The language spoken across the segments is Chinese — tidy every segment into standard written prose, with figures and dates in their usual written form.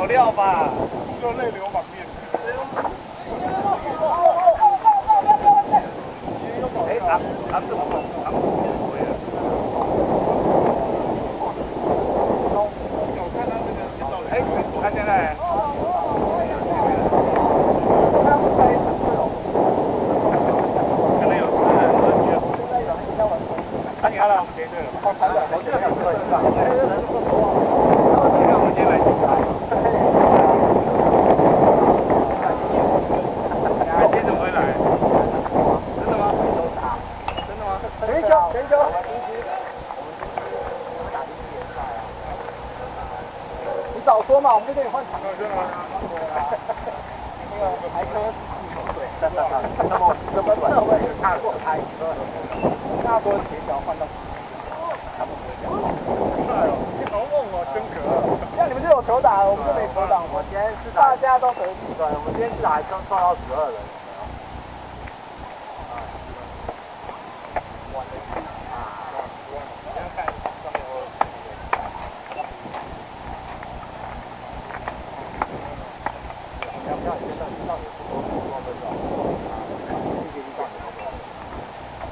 有料吧？就泪流满面。哎，他是我，他们不会的。我看他那个，哎，他现在。可能有那你看到我们结队了吗？我这个是吧？那我们先来几个。今天怎么会来？真的吗？真的吗？全球。你早说嘛，我们就跟你换场。真的吗？那个台科对，那么怎么测位踏过台车，大多协调换到他们不会讲。你好猛哦，真格！像你们就有球打，我们就没球打。我今天是大家都得比，对，我们今天是还刚创到12人。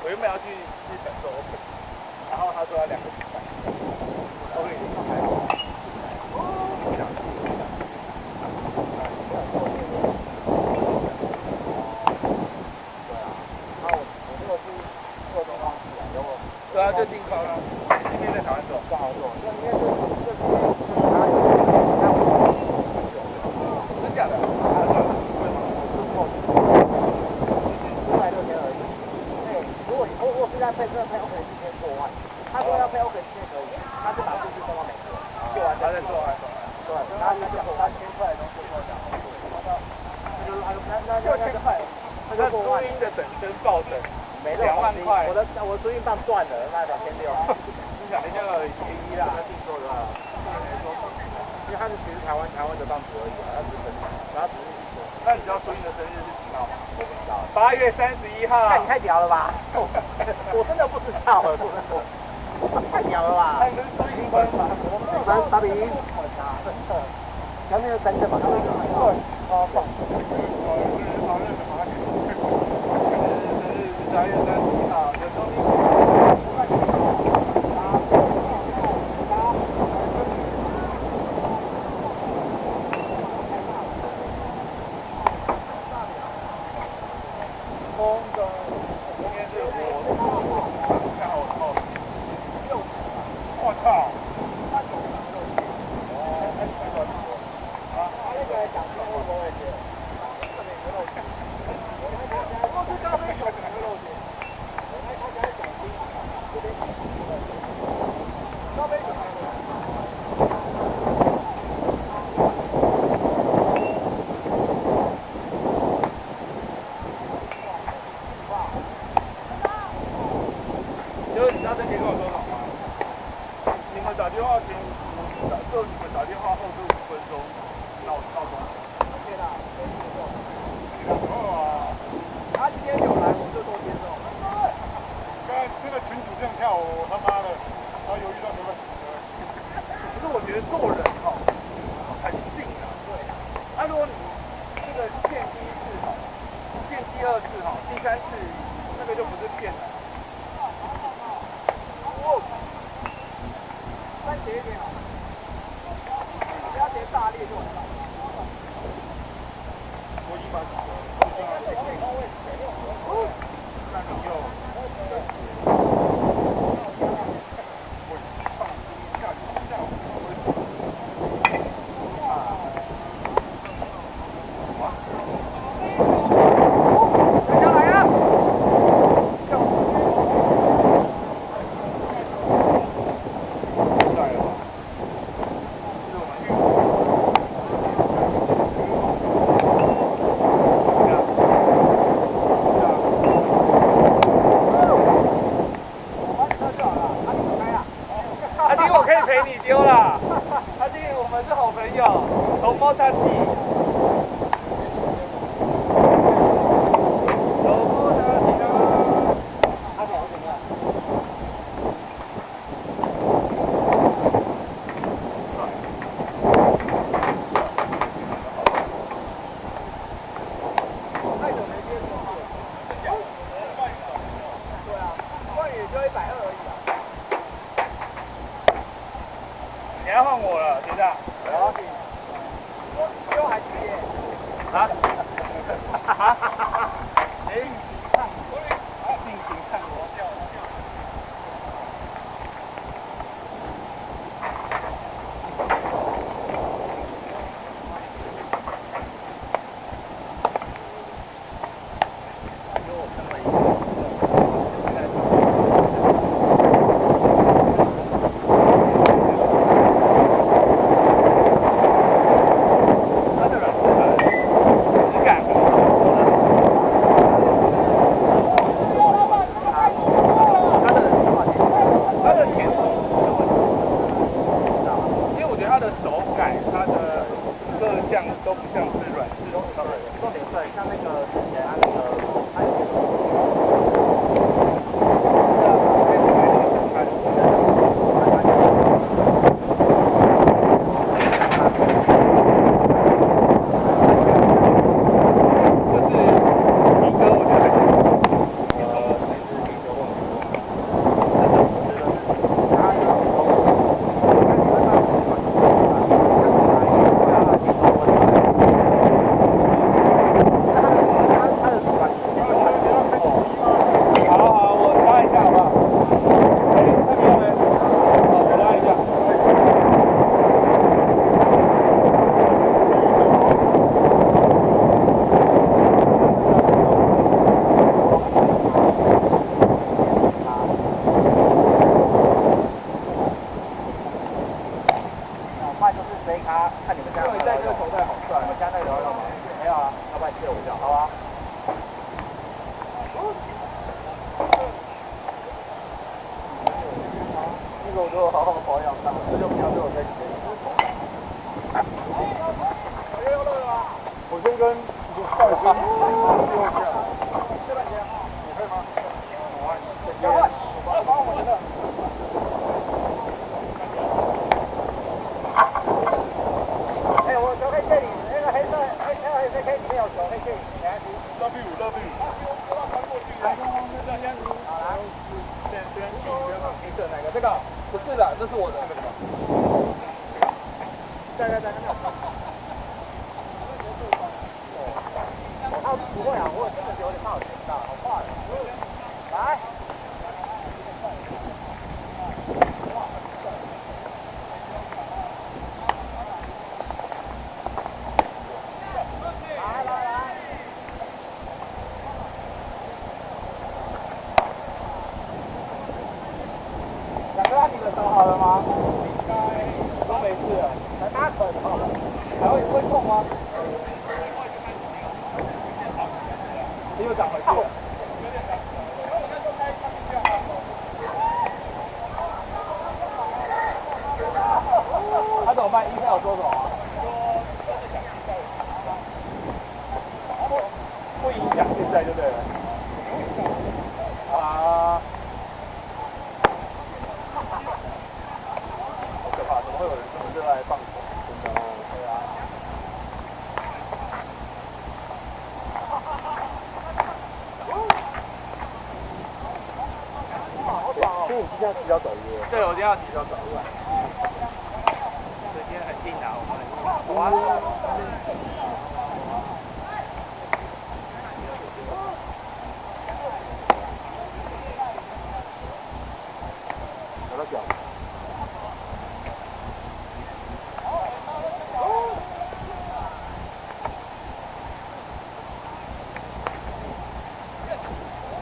我原本要去日本做 open， 然后他说要2个比赛 ，open 已经还好。对啊，就进框了。今天在台湾走，不好走。真假的？如果现在配OK 之前过万，他说要配 OK 之前可以，他就把数据送到美国，做完他在做完。对，他就3000块东西过奖，那租赁的等跟报等没2万块，我租赁办断了，那2600。你想一下1啦，他定做的，因为他是其实台湾的棒子而已啊，他只是然后只是那你知道租赁的生日是几号吗？我不知道。8月31号。那你太屌了吧！我真的不知道，太屌了吧！那你是租赁分吗？打比1，前面有3个嘛，对，放。8月31号，有租赁。我操！就是你知道这结果有多少吗？你们打电话前你们打电话后是5分钟闹钟。天哪，哦，他今天有来，我就多接受。刚才这个群主这样跳，我他妈的，他犹豫到什么？可是我觉得做人很信啊。对啊。那如果你这个见第1次见第2次第3次，那个就不是骗人。再斜一点好，不要斜大力就完了。我100几个。那你又。头毛大地。啊？哎，尽情看我。都不像是软式的，重点是像那个之前那个。看你们家，因为你戴这个头戴好帅。你们家那个要吗？没有啊，要不然你借我一下，好啊。那个我就好好保养它，这就不要对我再接。我先跟少爷跟右下，这半天你会吗？我啊，把我的。我球可以借你，那个黑色可以里面有球可以借你，没关系。乐比5，我要传过去。来，好来，先黑色哪个？这个不是的，这是我的。在，那边。他不会啊，我真的有点怕我捡到，好怕的。来。你们手好了吗？应该都没事了。还打腿吗？还会痛吗？又长回去了。他怎么办？医生有说什么？不影响现在就对了。啊。会有人这么热爱棒球，真的哦，对啊。好爽哦！所以你今天要提早走路？对，我今天要提早走路。所以今天很硬啊，我们。哇！找到脚。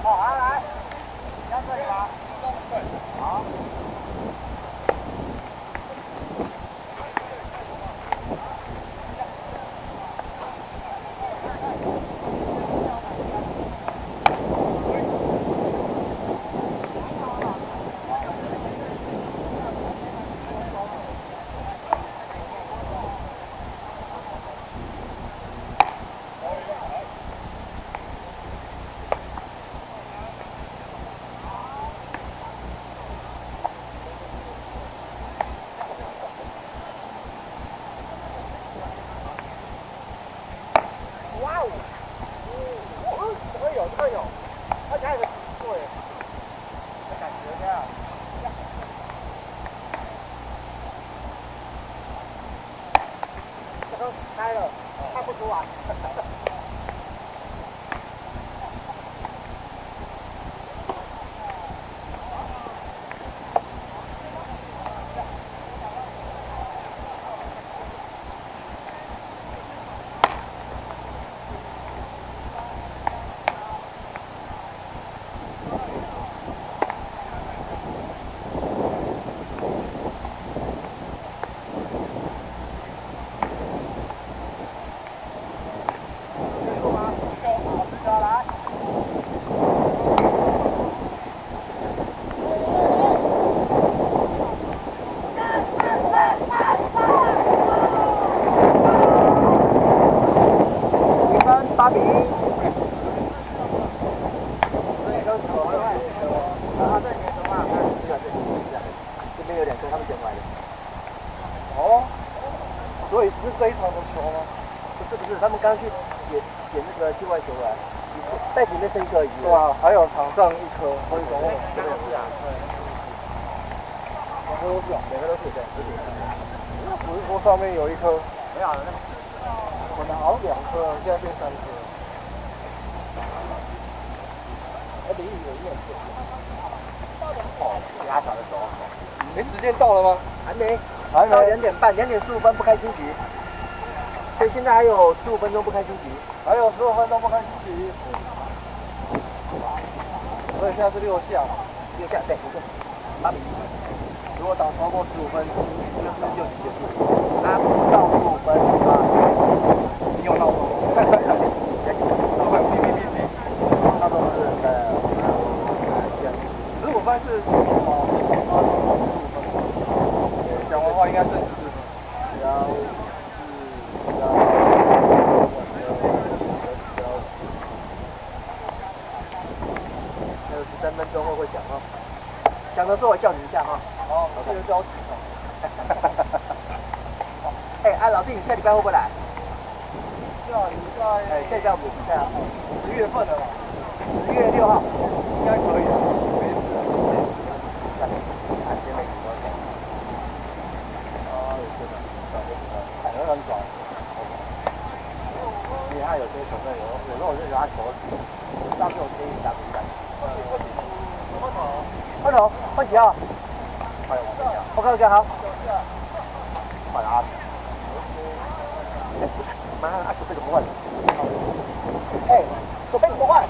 好啊，来，你要这里吗？好。哇哦！这个有，而且还有个对，这感觉这样。这个开了。看不出来。8比1。这边有2颗，他们捡回来的。哦，所以是这一场的球吗？不是，他们刚去捡那个界外球来，袋子里面剩1颗而已。对啊，还有场上1颗，所以总共2个是啊。对。2颗都是啊，2个都是对。那不是说上面有1颗？没有了，那个。我拿好2颗，现在变3颗。离你有点远。哦，压小的时候。时间到了吗？还没。到2点半，2点15分不开心局。所以现在还有15分钟不开心局。还有15分钟不开心局。所以现在是6下。6下，对，不错。8比1。如果打超过15分，就结束。啊，不到15分啊，你有闹钟？那都是15分是讲完话应该是14分。还有13分钟会讲哈，讲的时候我叫你一下哈。哦，这个叫我起床。哎，老弟，你下礼拜会不会来？下礼拜。哎，下礼拜补比赛啊？10月份的吧。10月6号，应该可以的，没事。看前面几多钱。有些的，很多人转。因为他有些球队有时候我就觉得他球上次我建议打比赛。换头，换几号？OK，好。换啊！妈，手背怎么换？哎，手背怎么换？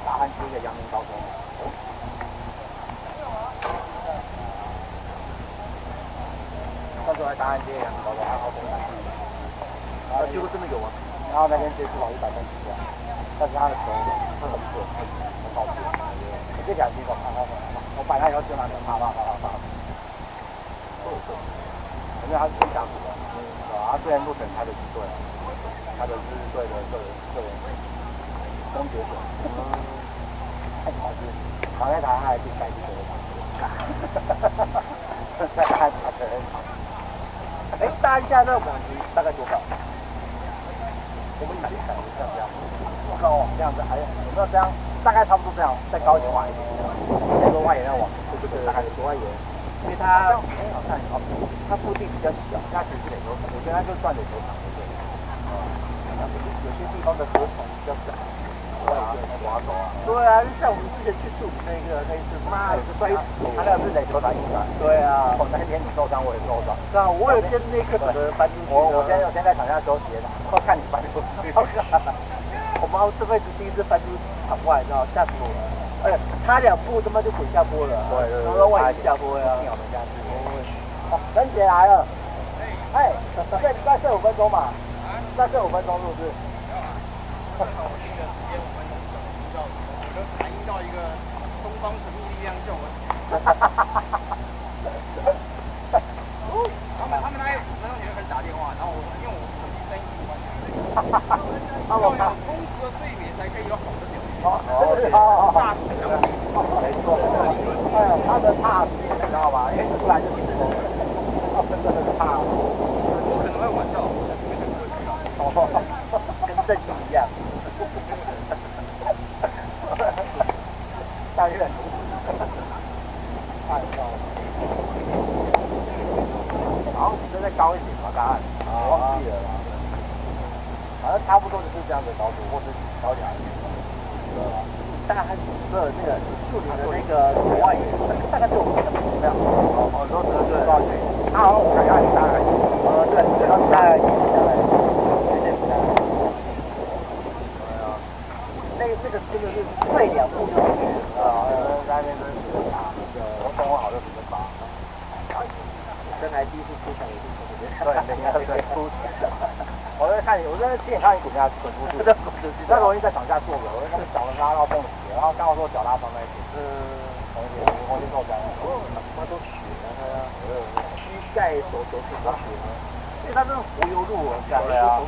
大汉区的阳明高中。那时候还大汉街阳明高中，还好东南区。结果真的有啊。然后那天接触到100分之下，但是他的球很不错，很好接。我这两局我摆他以后就拿着啪。反正他是最强的。他虽然入选台北支队，台北支队的个人终结者。太好吃，躺在台还比赛就觉得在台打的很好。哎，大家那网局大概多高？我们以前想像这样，不高哦，这样子还有没有这样？大概差不多这样，再高一点晚一点。再多外野那网，对，大概多外野。因为它很好看，它腹地比较小，它其实垒球场，我觉得它就算垒球场对。有些地方的河床比较小。对啊，就像我们之前去树林那一次，妈也是摔死，他那是垒球场硬的。对啊，那天你受伤，我也受伤。是啊，我有见那一刻整个翻出去。我现在场下休息了，我看你翻出去。我妈这辈子第一次翻出场外，你知道，吓死我了。哎，差2步他妈就滚下坡了。对，然后万一下坡呀。幸好没下去。哦，人姐来了。哎，再剩5分钟嘛。再剩5分钟是不是？反映到一个东方神秘力量叫我。他们还有5分钟。要有充足的睡眠才可以有好的表现。大数相比，没错，他的怕死，你知道吗？因为出来就是真的是怕死，我可能会晚到，跟正经一样。但愿太高了，好像比这再高一点吧，答案忘记了啦。反正差不多就是这样的高度，或是高起来。但它的那个树林的那个国外，大概是我们的怎么样？哦，都多少钱？它好像我感觉很大概，对，它大概有点大。那个真的是退2步就在那边真是打，我等我好就直接拔。真来第一次出场也是从这边，对，出场。我在看你，我在亲眼看你滚下去，滚出去，那容易在场下坐着，我那个脚能拉到蹦起，然后刚好说脚拉伤那一点，同学受伤，他都血了，膝盖、手都血了，因为他这是柏油路，对啊。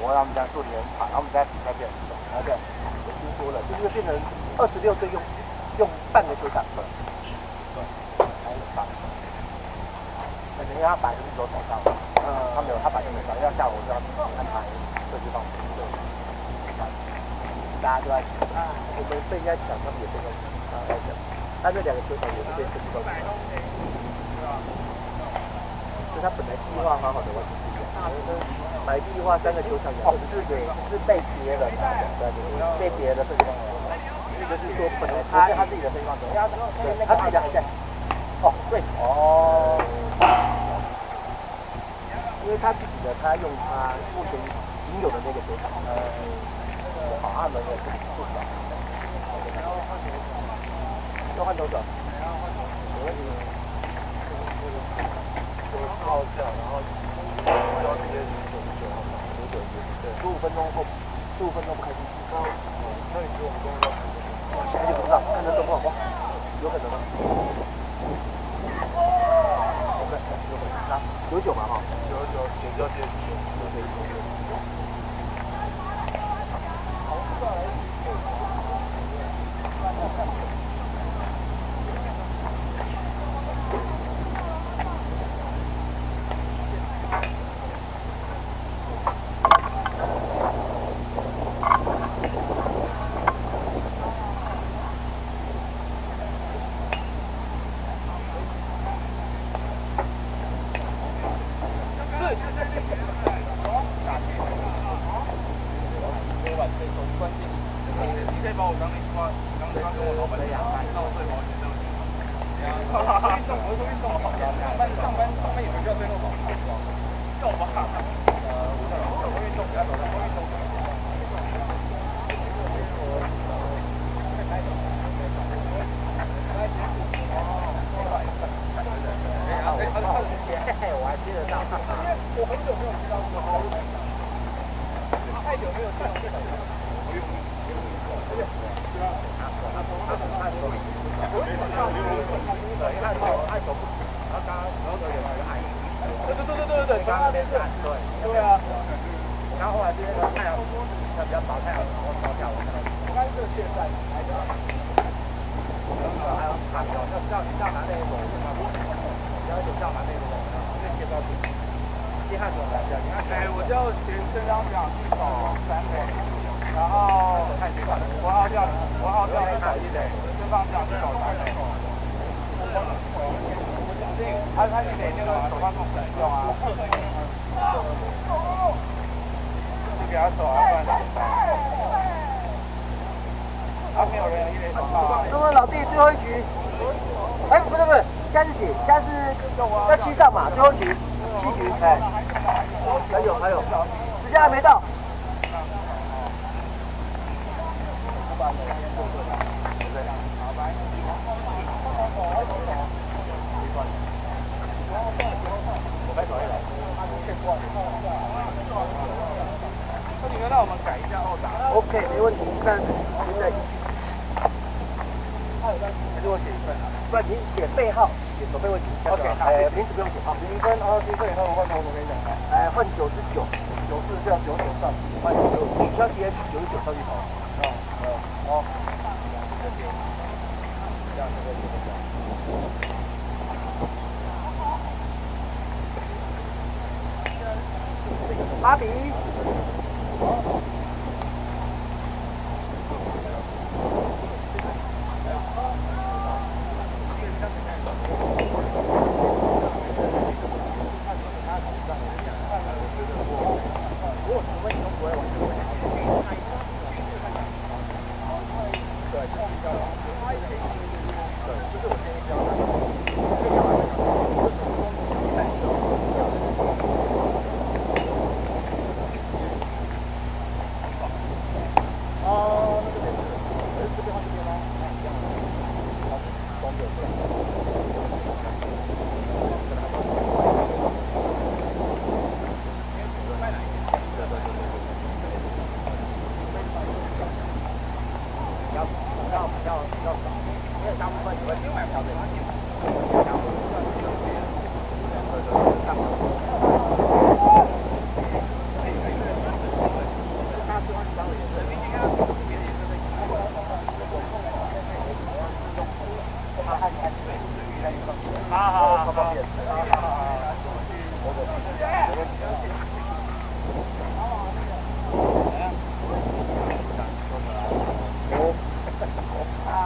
我让他们家做点惨，他们家比赛变很爽，对，我听说了，就是变成26队用半个球场，对，还是伤。但是因为他本来就是走早上，他没有，他本来就没上，要下午就要安排设计放对，大家都在抢，我们被人家抢，他们也被人家抢，他这2个球场也是被设计到抢，所以他本来计划好好的，完全不一样。买地的话，3个球场是被别人被别人的设计方案，就是说本来他自己的设计方案，对，他自己的还在。对，因为他自己的，他用他目前仅有的那个球场，好，按门也不少。要换多少？好笑，然后要直接15分钟后，15分钟不开心。那你觉得我们公司现在就不知道，看这状况，有可能吗？有酒吗？哈，有，请教接我就学这张表去走3点，然后我号调去走1点，这方向去走3点。他就得那个手放控制用啊，就给他手啊，不然他他没有人1点手套。那么老弟最后一局，不是，现在是几？现在是要7上嘛，最后一局7局，还有，时间还没到。那我们改一下后打。OK， 没问题。但现在，还是我写一份啊？不然你写背号。手背位置。OK，名字不用写。好0分27岁以后换头，我跟你讲。换99，94叫99上，换99，取消 DH 99上去投。好。8比。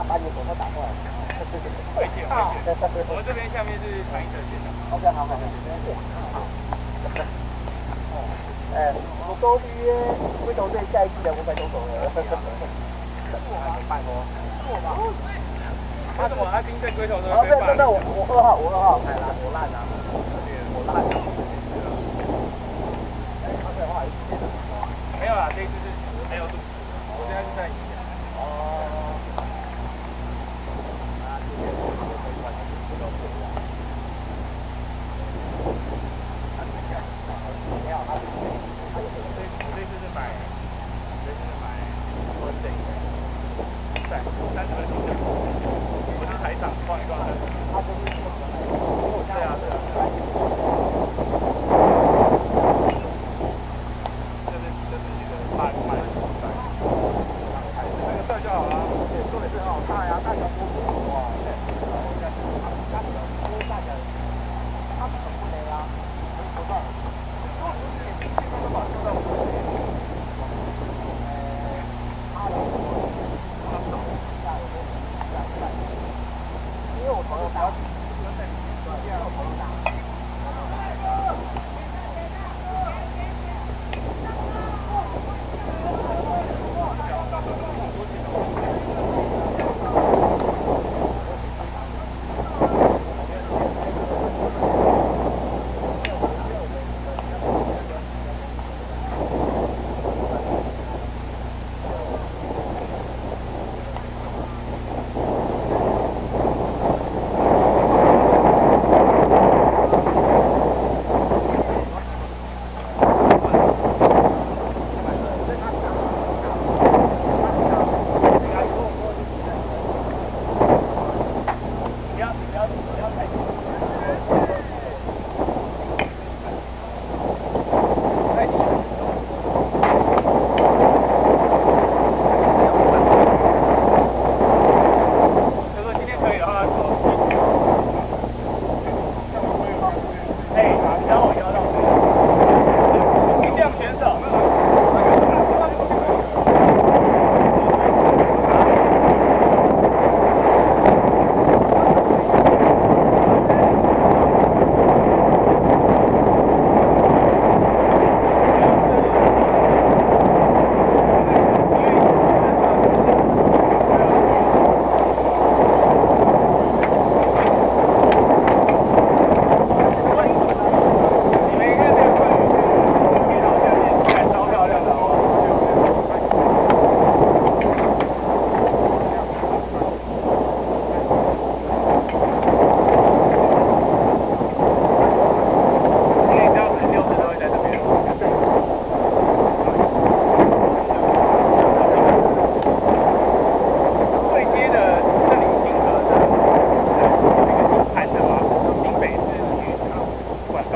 把你的手套打过来。我们这边下面是传一侧线的。OK， 好。我都预约龟头队下一季的500多手了。拜托。为什么他盯着龟头队？对，我2号。我烂啊。没有啦，这一次是没有录。我现在是在影片。这次是买温水在30分钟，不是台场逛一逛的。对啊。这是一个卖的菜，那个色就好了，重点是很好看呀，大小多多哇！因为我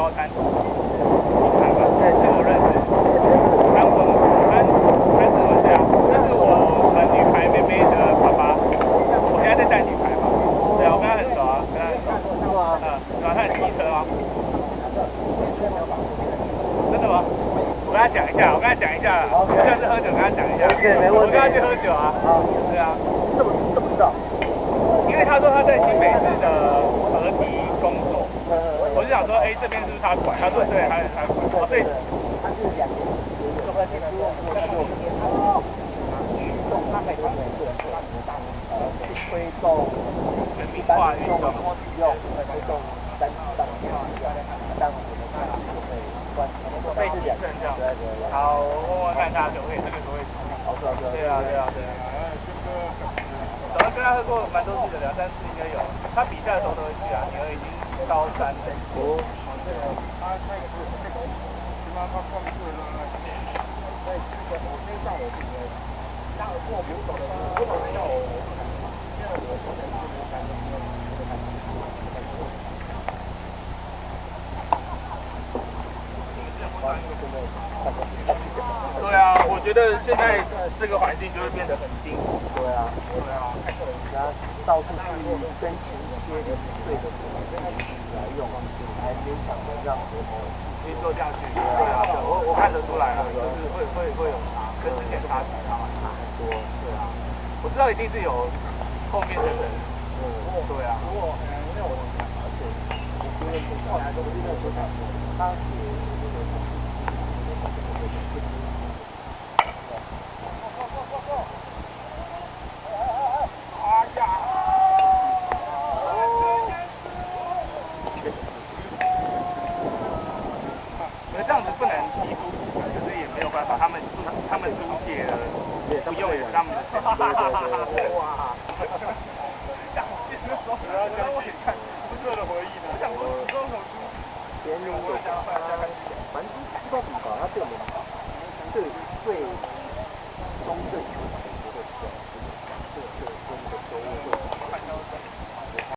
报摊，你看吧，对，这个我认识。安子文对啊，这是我们女排妹妹的爸爸，我现在在带女排嘛，对啊，我跟他很熟啊，跟他很熟。对吧？他很机车啊。真的吗？我跟他讲一下，下次喝酒跟他讲一下。我跟他去喝酒啊。对啊。这么知道？因为他说他在新北市的合体工作，我就想说，哎，这边是不是他管？他说对，他管。哦，对。他是2年，就和那个大概有2年去推动人民化运动，用推动3被制胜这样。好，我问问看他可不可以这个可不可以？对啊。早上跟他喝过蛮多次的，2、3次应该有。他比赛的时候都会去啊，女儿已经高3了。对啊，我觉得现在这个环境就会变得很辛苦。对啊，然后到处去申请一些对的来用，还勉强的让联盟去做下去。对啊，我看得出来啊，就是会有差，跟之前差很多。对啊，我知道一定是有后面的人。对啊。这样子不能欺负，可是也没有办法，他们租借了，不用也是他们的钱。哇！我看不错的回忆呢。我想说，双手租，别人有反正不知道怎么搞，他这个最中正。